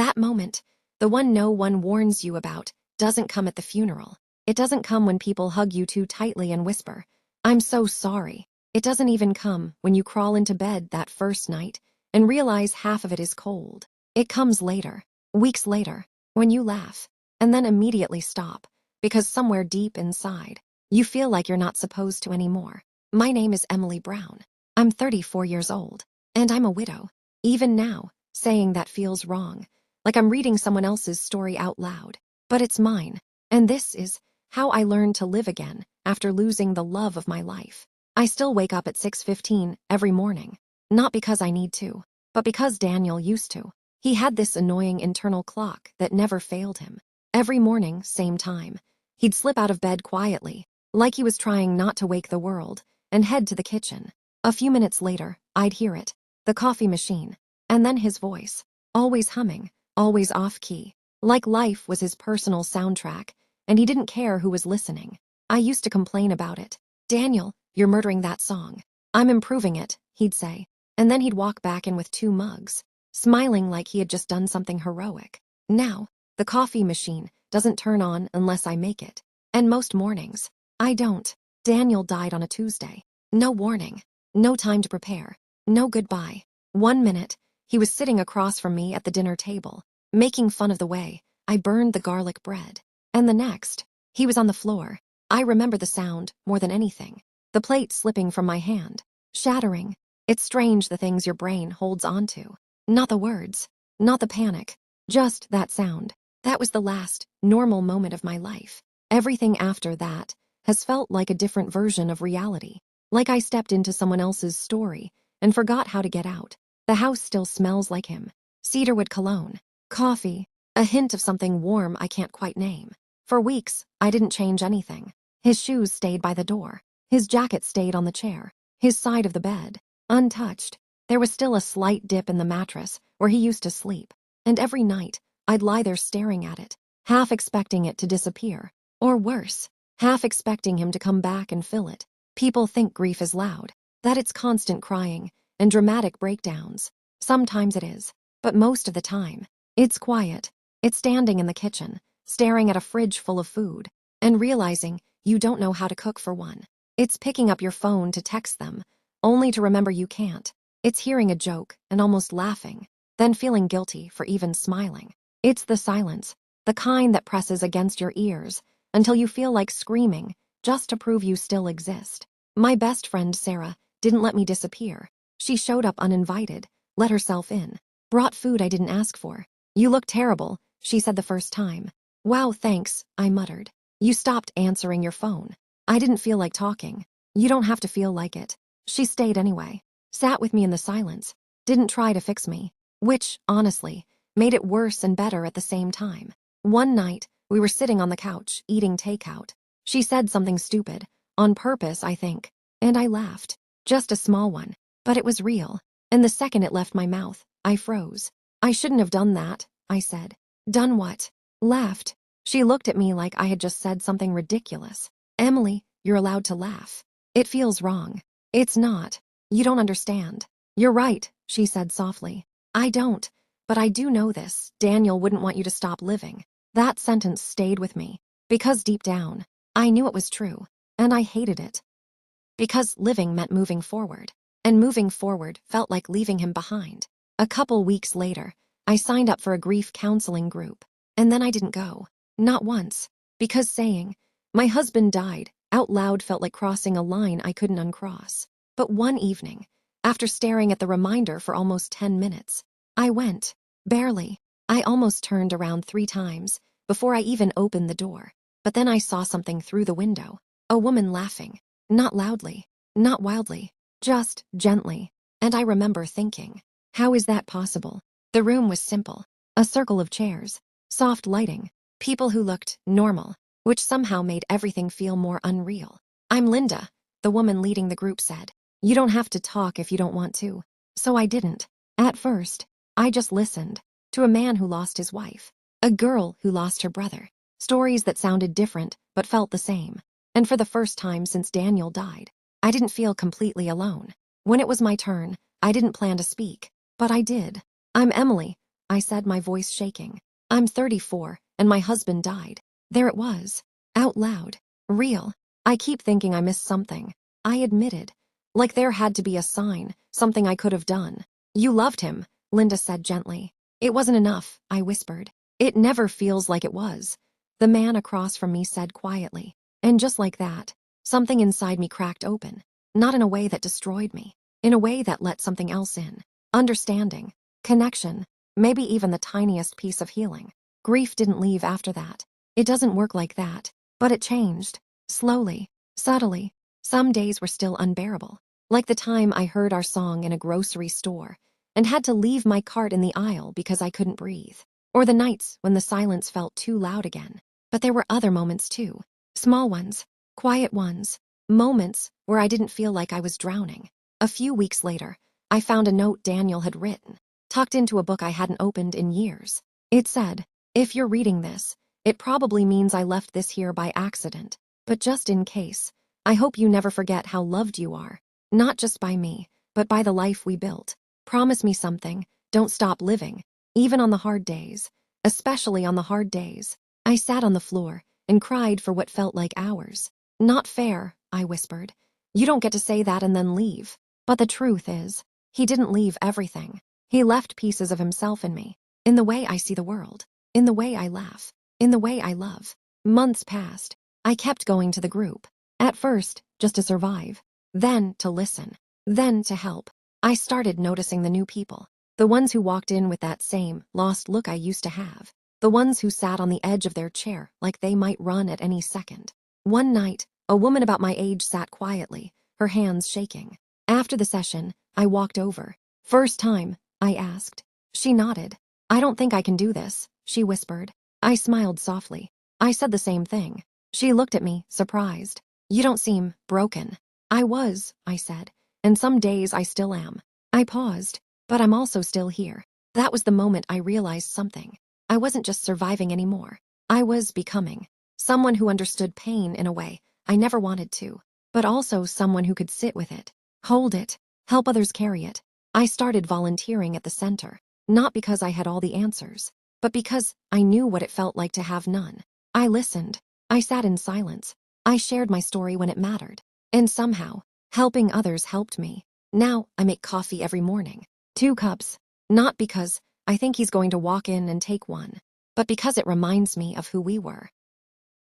That moment, the one no one warns you about, doesn't come at the funeral. It doesn't come when people hug you too tightly and whisper, "I'm so sorry." It doesn't even come when you crawl into bed that first night and realize half of it is cold. It comes later, weeks later, when you laugh, and then immediately stop, because somewhere deep inside, you feel like you're not supposed to anymore. My name is Emily Brown. I'm 34 years old, and I'm a widow. Even now, saying that feels wrong, like I'm reading someone else's story out loud. But it's mine, and this is how I learned to live again after losing the love of my life. I still wake up at 6:15 every morning, not because I need to, but because Daniel used to. He had this annoying internal clock that never failed him. Every morning, same time, he'd slip out of bed quietly, like he was trying not to wake the world, and head to the kitchen. A few minutes later, I'd hear it, the coffee machine, and then his voice, always humming, always off-key, like life was his personal soundtrack, and he didn't care who was listening. I used to complain about it. "Daniel, you're murdering that song." "I'm improving it," he'd say, and then he'd walk back in with 2 mugs, smiling like he had just done something heroic. Now, the coffee machine doesn't turn on unless I make it, and most mornings, I don't. Daniel died on a Tuesday. No warning, no time to prepare, no goodbye. One minute, he was sitting across from me at the dinner table, making fun of the way I burned the garlic bread, and the next, he was on the floor. I remember the sound more than anything. The plate slipping from my hand, shattering. It's strange the things your brain holds onto. Not the words, not the panic, just that sound. That was the last, normal moment of my life. Everything after that has felt like a different version of reality. Like I stepped into someone else's story and forgot how to get out. The house still smells like him. Cedarwood cologne, coffee, a hint of something warm I can't quite name. For weeks, I didn't change anything. His shoes stayed by the door. His jacket stayed on the chair, his side of the bed, untouched. There was still a slight dip in the mattress where he used to sleep, and every night, I'd lie there staring at it, half expecting it to disappear, or worse, half expecting him to come back and fill it. People think grief is loud, that it's constant crying and dramatic breakdowns. Sometimes it is, but most of the time, it's quiet. It's standing in the kitchen, staring at a fridge full of food, and realizing you don't know how to cook for one. It's picking up your phone to text them, only to remember you can't. It's hearing a joke and almost laughing, then feeling guilty for even smiling. It's the silence, the kind that presses against your ears until you feel like screaming just to prove you still exist. My best friend Sarah didn't let me disappear. She showed up uninvited, let herself in, brought food I didn't ask for. "You look terrible," she said the first time. "Wow, thanks," I muttered. "You stopped answering your phone." I didn't feel like talking. "You don't have to feel like it." She stayed anyway, sat with me in the silence, didn't try to fix me, which, honestly, made it worse and better at the same time. One night, we were sitting on the couch, eating takeout. She said something stupid, on purpose, I think, and I laughed. Just a small one, but it was real, and the second it left my mouth, I froze. "I shouldn't have done that," I said. "Done what?" Laughed. She looked at me like I had just said something ridiculous. "Emily, you're allowed to laugh. It feels wrong." "It's not. You don't understand." "You're right," she said softly. "I don't, but I do know this. Daniel wouldn't want you to stop living." That sentence stayed with me, because deep down, I knew it was true, and I hated it. Because living meant moving forward, and moving forward felt like leaving him behind. A couple weeks later, I signed up for a grief counseling group, and then I didn't go. Not once, because saying, "My husband died," out loud felt like crossing a line I couldn't uncross. But one evening, after staring at the reminder for almost 10 minutes, I went. Barely. I almost turned around 3 times before I even opened the door. But then I saw something through the window. A woman laughing. Not loudly, not wildly, just gently. And I remember thinking, how is that possible? The room was simple. A circle of chairs, soft lighting, people who looked normal, which somehow made everything feel more unreal. "I'm Linda," the woman leading the group said. "You don't have to talk if you don't want to." So I didn't. At first, I just listened to a man who lost his wife, a girl who lost her brother, stories that sounded different but felt the same. And for the first time since Daniel died, I didn't feel completely alone. When it was my turn, I didn't plan to speak, but I did. "I'm Emily. I said, my voice shaking. I'm 34, and my husband died. There it was. Out loud. Real. I keep thinking I missed something. I admitted. Like there had to be a sign, something I could have done. You loved him, Linda said gently. It wasn't enough, I whispered. It never feels like it was. The man across from me said quietly. And just like that, something inside me cracked open. Not in a way that destroyed me. In a way that let something else in. Understanding. Connection. Maybe even the tiniest piece of healing. Grief didn't leave after that. It doesn't work like that. But it changed. Slowly. Subtly. Some days were still unbearable. Like the time I heard our song in a grocery store and had to leave my cart in the aisle because I couldn't breathe. Or the nights when the silence felt too loud again. But there were other moments too. Small ones. Quiet ones. Moments where I didn't feel like I was drowning. A few weeks later, I found a note Daniel had written, tucked into a book I hadn't opened in years. It said, if you're reading this, it probably means I left this here by accident. But just in case, I hope you never forget how loved you are. Not just by me, but by the life we built. Promise me something. Don't stop living. Even on the hard days. Especially on the hard days. I sat on the floor and cried for what felt like hours. Not fair, I whispered. You don't get to say that and then leave. But the truth is, he didn't leave everything. He left pieces of himself in me. In the way I see the world. In the way I laugh. In the way I love. Months passed. I kept going to the group. At first, just to survive. Then to listen. Then to help. I started noticing the new people. The ones who walked in with that same, lost look I used to have. The ones who sat on the edge of their chair like they might run at any second. One night, a woman about my age sat quietly, her hands shaking. After the session, I walked over. First time, I asked. She nodded. I don't think I can do this, she whispered. I smiled softly. I said the same thing. She looked at me, surprised. You don't seem broken. I was, I said, and some days I still am. I paused, but I'm also still here. That was the moment I realized something. I wasn't just surviving anymore. I was becoming. Someone who understood pain in a way I never wanted to, but also someone who could sit with it, hold it, help others carry it. I started volunteering at the center, not because I had all the answers, but because I knew what it felt like to have none. I listened. I sat in silence. I shared my story when it mattered. And somehow, helping others helped me. Now I make coffee every morning. 2 cups. Not because I think he's going to walk in and take one, but because it reminds me of who we were.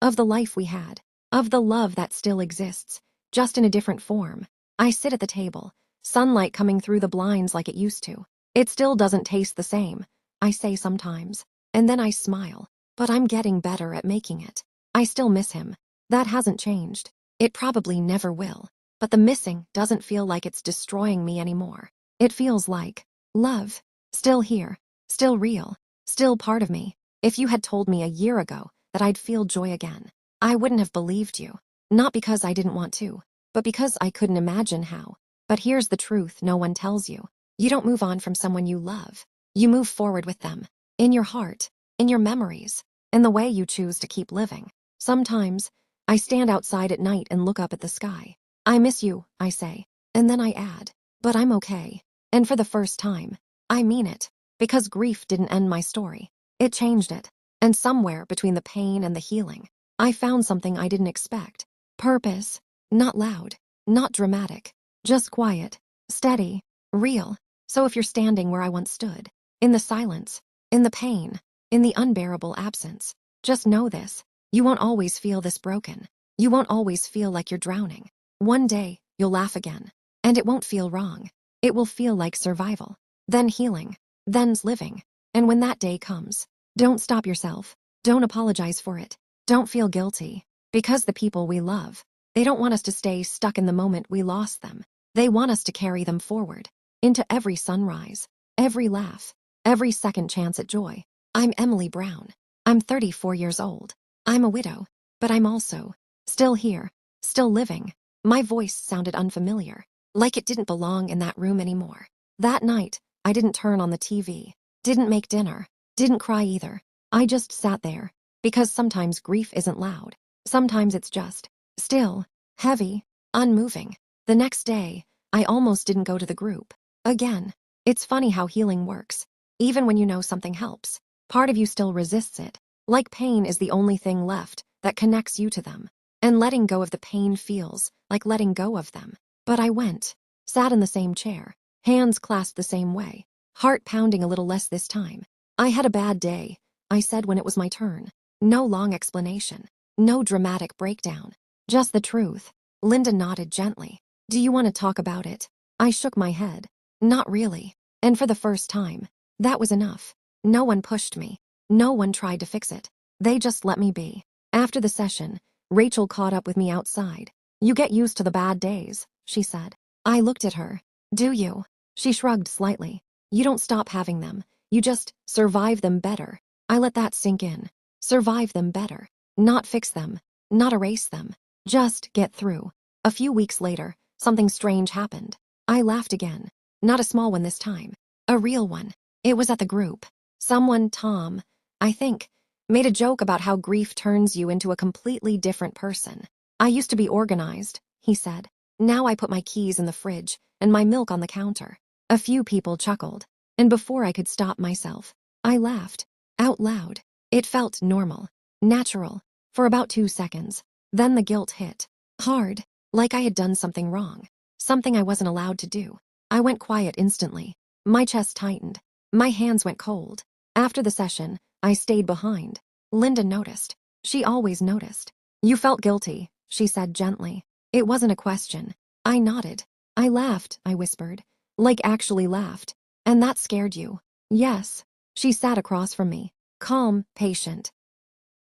Of the life we had. Of the love that still exists, just in a different form. I sit at the table, sunlight coming through the blinds like it used to. It still doesn't taste the same, I say sometimes. And then I smile. But I'm getting better at making it. I still miss him. That hasn't changed. It probably never will. But the missing doesn't feel like it's destroying me anymore. It feels like love. Still here. Still real. Still part of me. If you had told me a year ago that I'd feel joy again, I wouldn't have believed you. Not because I didn't want to, but because I couldn't imagine how. But here's the truth no one tells you. You don't move on from someone you love. You move forward with them. In your heart. In your memories. In the way you choose to keep living. Sometimes, I stand outside at night and look up at the sky. I miss you, I say. And then I add, but I'm okay. And for the first time, I mean it. Because grief didn't end my story. It changed it. And somewhere between the pain and the healing, I found something I didn't expect. Purpose. Not loud. Not dramatic. Just quiet. Steady. Real. So if you're standing where I once stood, in the silence, in the pain, in the unbearable absence, just know this. You won't always feel this broken. You won't always feel like you're drowning. One day, you'll laugh again. And it won't feel wrong. It will feel like survival. Then healing. Then's living. And when that day comes, don't stop yourself. Don't apologize for it. Don't feel guilty. Because the people we love, they don't want us to stay stuck in the moment we lost them. They want us to carry them forward. Into every sunrise. Every laugh. Every second chance at joy. I'm Emily Brown. I'm 34 years old. I'm a widow. But I'm also still here. Still living. My voice sounded unfamiliar. Like it didn't belong in that room anymore. That night, I didn't turn on the TV. Didn't make dinner. Didn't cry either. I just sat there. Because sometimes grief isn't loud. Sometimes it's just still, heavy, unmoving. The next day, I almost didn't go to the group. Again. It's funny how healing works. Even when you know something helps, part of you still resists it. Like pain is the only thing left that connects you to them. And letting go of the pain feels like letting go of them. But I went, sat in the same chair, hands clasped the same way, heart pounding a little less this time. I had a bad day, I said when it was my turn. No long explanation, no dramatic breakdown, just the truth. Linda nodded gently. Do you want to talk about it? I shook my head. Not really. And for the first time, that was enough. No one pushed me. No one tried to fix it. They just let me be. After the session, Rachel caught up with me outside. You get used to the bad days, she said. I looked at her. Do you? She shrugged slightly. You don't stop having them. You just survive them better. I let that sink in. Survive them better. Not fix them. Not erase them. Just get through. A few weeks later, something strange happened. I laughed again. Not a small one this time. A real one. It was at the group. Someone, Tom, I think, made a joke about how grief turns you into a completely different person. I used to be organized, he said. Now I put my keys in the fridge and my milk on the counter. A few people chuckled. And before I could stop myself, I laughed. Out loud. It felt normal. Natural. For about 2 seconds. Then the guilt hit. Hard. Like I had done something wrong. Something I wasn't allowed to do. I went quiet instantly. My chest tightened. My hands went cold. After the session, I stayed behind. Linda noticed. She always noticed. You felt guilty, she said gently. It wasn't a question. I nodded. I laughed, I whispered. Like actually laughed. And that scared you. Yes. She sat across from me. Calm, patient.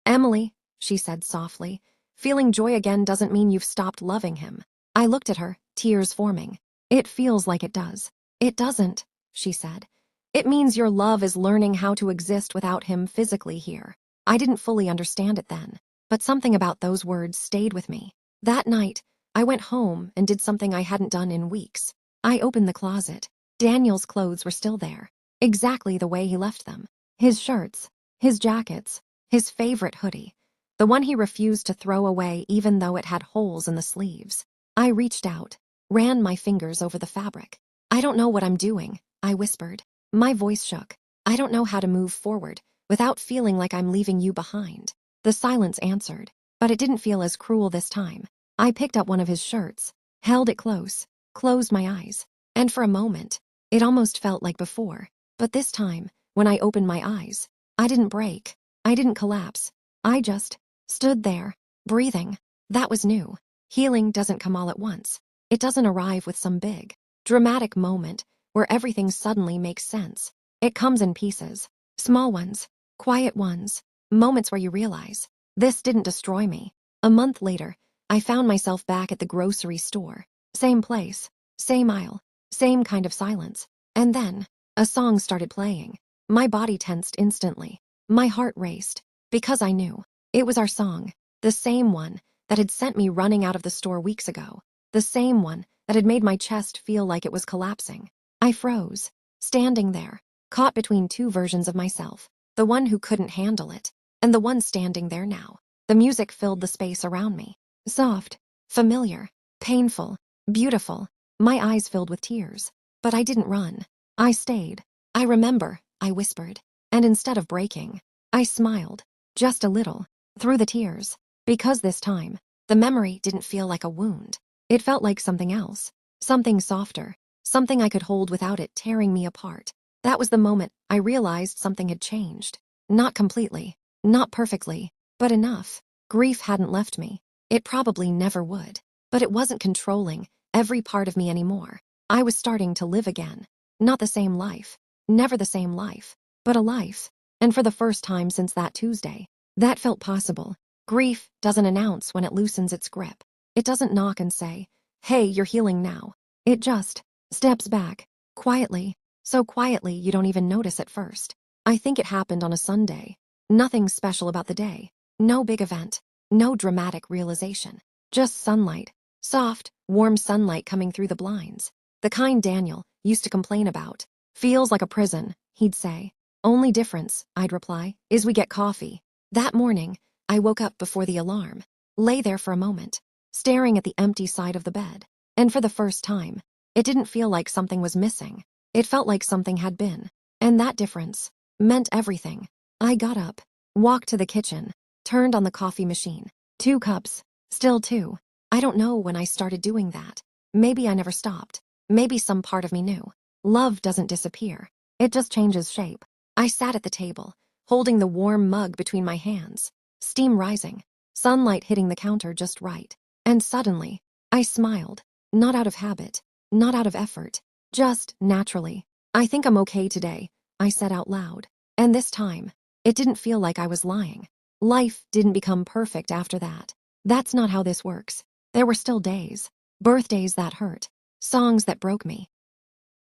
Emily, she said softly, feeling joy again doesn't mean you've stopped loving him. I looked at her, tears forming. It feels like it does. It doesn't, she said. It means your love is learning how to exist without him physically here. I didn't fully understand it then, but something about those words stayed with me. That night, I went home and did something I hadn't done in weeks. I opened the closet. Daniel's clothes were still there, exactly the way he left them. His shirts, his jackets, his favorite hoodie, the one he refused to throw away even though it had holes in the sleeves. I reached out, ran my fingers over the fabric. I don't know what I'm doing, I whispered. My voice shook. I don't know how to move forward without feeling like I'm leaving you behind. The silence answered, but it didn't feel as cruel this time. I picked up one of his shirts, held it close, closed my eyes, and for a moment, it almost felt like before. But this time, when I opened my eyes, I didn't break. I didn't collapse. I just stood there, breathing. That was new. Healing doesn't come all at once. It doesn't arrive with some big, dramatic moment where everything suddenly makes sense. It comes in pieces. Small ones, quiet ones, moments where you realize, this didn't destroy me. A month later, I found myself back at the grocery store. Same place, same aisle, same kind of silence. And then, a song started playing. My body tensed instantly. My heart raced. Because I knew. It was our song. The same one that had sent me running out of the store weeks ago. The same one that had made my chest feel like it was collapsing. I froze, standing there, caught between two versions of myself. The one who couldn't handle it, and the one standing there now. The music filled the space around me. Soft, familiar, painful, beautiful. My eyes filled with tears. But I didn't run. I stayed. I remember, I whispered. And instead of breaking, I smiled. Just a little. Through the tears. Because this time, the memory didn't feel like a wound. It felt like something else. Something softer. Something I could hold without it tearing me apart. That was the moment I realized something had changed. Not completely. Not perfectly. But enough. Grief hadn't left me. It probably never would. But it wasn't controlling every part of me anymore. I was starting to live again. Not the same life. Never the same life. But a life. And for the first time since that Tuesday, that felt possible. Grief doesn't announce when it loosens its grip. It doesn't knock and say, hey, you're healing now. It just steps back, quietly, so quietly you don't even notice at first. I think it happened on a Sunday. Nothing special about the day. No big event. No dramatic realization. Just sunlight. Soft, warm sunlight coming through the blinds. The kind Daniel used to complain about. Feels like a prison, he'd say. Only difference, I'd reply, is we get coffee. That morning, I woke up before the alarm. Lay there for a moment, staring at the empty side of the bed. And for the first time, it didn't feel like something was missing. It felt like something had been. And that difference meant everything. I got up, walked to the kitchen, turned on the coffee machine. 2 cups, still 2. I don't know when I started doing that. Maybe I never stopped. Maybe some part of me knew. Love doesn't disappear. It just changes shape. I sat at the table, holding the warm mug between my hands, steam rising, sunlight hitting the counter just right. And suddenly, I smiled, not out of habit, not out of effort, just naturally. I think I'm okay today, I said out loud. And this time, it didn't feel like I was lying. Life didn't become perfect after that. That's not how this works. There were still days, birthdays that hurt, songs that broke me,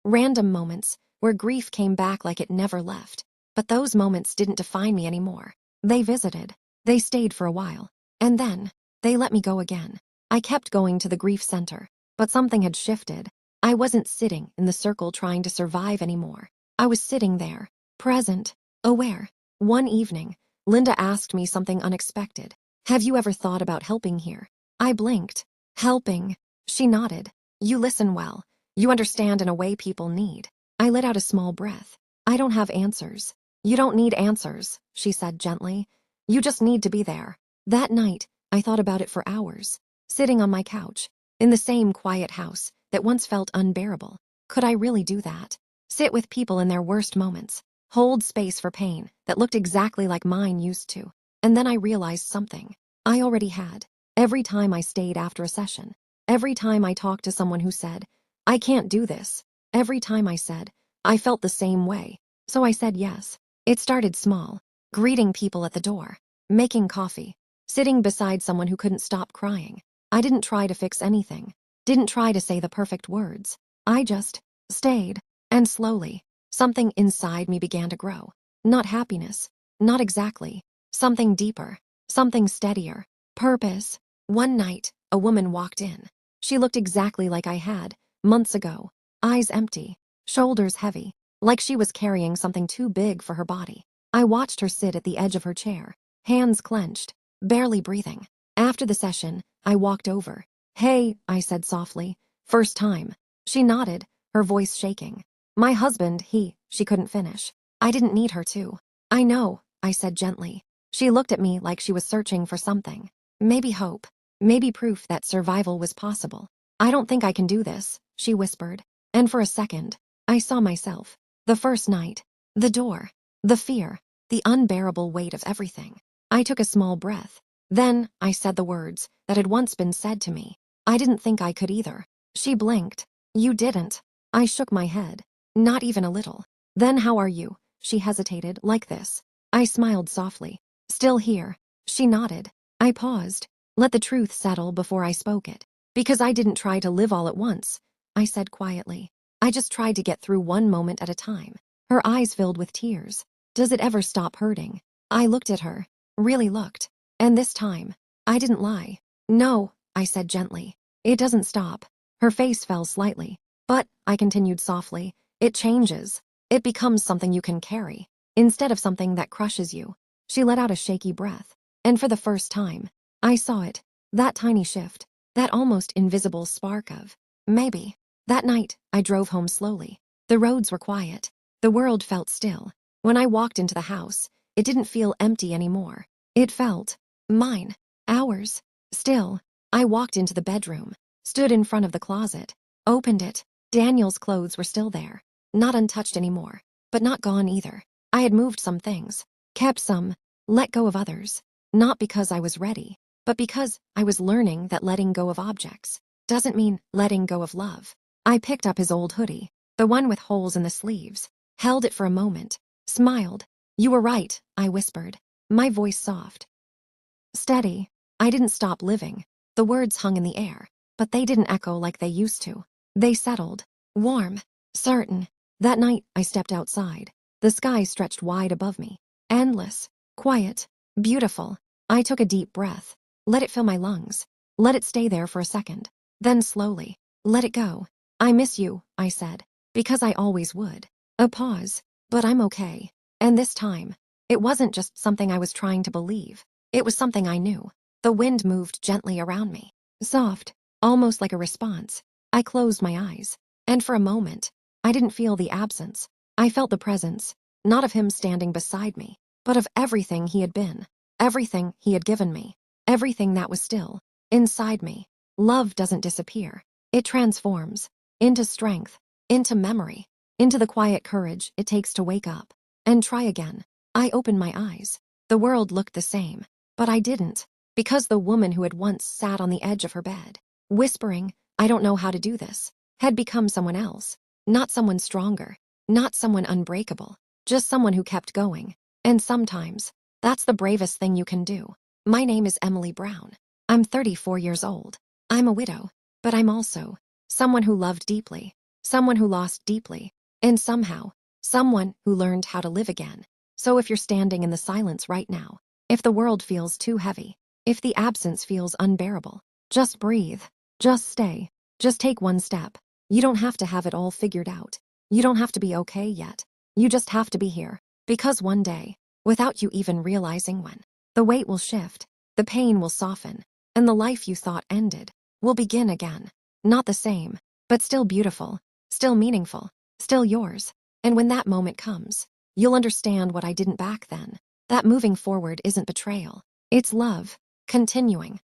random moments where grief came back like it never left. But those moments didn't define me anymore. They visited, they stayed for a while, and then they let me go again. I kept going to the grief center, but something had shifted. I wasn't sitting in the circle trying to survive anymore. I was sitting there, present, aware. One evening, Linda asked me something unexpected. Have you ever thought about helping here? I blinked. Helping? She nodded. You listen well. You understand in a way people need. I let out a small breath. I don't have answers. You don't need answers, she said gently. You just need to be there. That night, I thought about it for hours, sitting on my couch, in the same quiet house that once felt unbearable. Could I really do that? Sit with people in their worst moments, hold space for pain that looked exactly like mine used to. And then I realized something I already had. Every time I stayed after a session, every time I talked to someone who said, I can't do this, every time I said, I felt the same way. So I said yes. It started small, greeting people at the door, making coffee, sitting beside someone who couldn't stop crying. I didn't try to fix anything, didn't try to say the perfect words. I just stayed. And slowly, something inside me began to grow. Not happiness, not exactly. Something deeper, something steadier. Purpose. One night, a woman walked in. She looked exactly like I had, months ago. Eyes empty, shoulders heavy, like she was carrying something too big for her body. I watched her sit at the edge of her chair, hands clenched, barely breathing. After the session, I walked over. Hey, I said softly. First time. She nodded, her voice shaking. My husband, she couldn't finish. I didn't need her to. I know, I said gently. She looked at me like she was searching for something. Maybe hope. Maybe proof that survival was possible. I don't think I can do this, she whispered. And for a second, I saw myself. The first night. The door. The fear. The unbearable weight of everything. I took a small breath. Then I said the words that had once been said to me. I didn't think I could either. She blinked. You didn't. I shook my head. Not even a little. Then how are you? She hesitated, like this. I smiled softly. Still here. She nodded. I paused. Let the truth settle before I spoke it. Because I didn't try to live all at once, I said quietly. I just tried to get through one moment at a time. Her eyes filled with tears. Does it ever stop hurting? I looked at her. Really looked. And this time, I didn't lie. No, I said gently. It doesn't stop. Her face fell slightly. But, I continued softly, it changes. It becomes something you can carry, instead of something that crushes you. She let out a shaky breath. And for the first time, I saw it. That tiny shift. That almost invisible spark of, maybe. That night, I drove home slowly. The roads were quiet. The world felt still. When I walked into the house, it didn't feel empty anymore. It felt mine. Ours. Still, I walked into the bedroom, stood in front of the closet, opened it. Daniel's clothes were still there. Not untouched anymore, but not gone either. I had moved some things, kept some, let go of others. Not because I was ready, but because I was learning that letting go of objects doesn't mean letting go of love. I picked up his old hoodie, the one with holes in the sleeves, held it for a moment, smiled. You were right, I whispered, my voice soft, steady. I didn't stop living. The words hung in the air, but they didn't echo like they used to. They settled, warm, certain. That night, I stepped outside. The sky stretched wide above me, endless, quiet, beautiful. I took a deep breath, let it fill my lungs, let it stay there for a second. Then slowly, let it go. I miss you, I said, because I always would. A pause, but I'm okay. And this time, it wasn't just something I was trying to believe. It was something I knew. The wind moved gently around me, soft, almost like a response. I closed my eyes, and for a moment, I didn't feel the absence. I felt the presence, not of him standing beside me, but of everything he had been, everything he had given me, everything that was still inside me. Love doesn't disappear. It transforms into strength, into memory, into the quiet courage it takes to wake up and try again. I opened my eyes. The world looked the same, but I didn't, because the woman who had once sat on the edge of her bed, whispering, "I don't know how to do this," had become someone else, not someone stronger, not someone unbreakable, just someone who kept going. And sometimes, that's the bravest thing you can do. My name is Emily Brown. I'm 34 years old. I'm a widow, but I'm also someone who loved deeply, someone who lost deeply, and somehow, someone who learned how to live again. So if you're standing in the silence right now, if the world feels too heavy, if the absence feels unbearable, just breathe, just stay, just take one step. You don't have to have it all figured out. You don't have to be okay yet. You just have to be here. Because one day, without you even realizing when, the weight will shift, the pain will soften, and the life you thought ended will begin again. Not the same, but still beautiful, still meaningful, still yours. And when that moment comes, you'll understand what I didn't back then. That moving forward isn't betrayal. It's love, continuing,